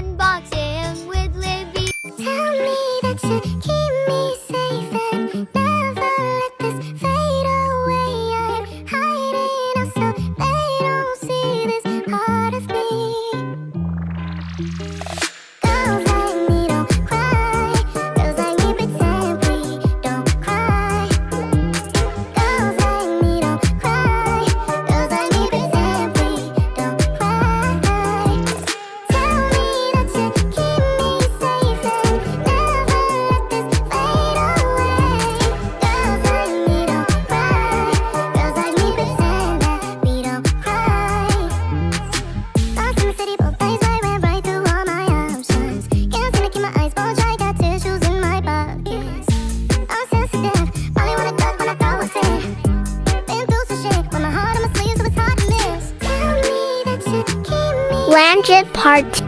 Unboxing with Livy. Tell me that you keep me safe and never let this fade away. I'm hiding out so they don't see this part of me. Girls like me don't cry. Girls like me pretend we don't cry. Girls like me don't cry. Girls like me pretend we don't cry. Tell me that you keep me safe and never let this fade away. Girls like me don't cry. Girls like me pretend that we don't cry. Lost in the city, both days I went right through all my options. Can't seem to keep my eyes bulged, I got tissues in my pockets. I'm sensitive, only wanna duck when I throw a fit. Been through some shit, with my heart on my sleeve, so it's hard to miss. Tell me that you keep me. Landed Part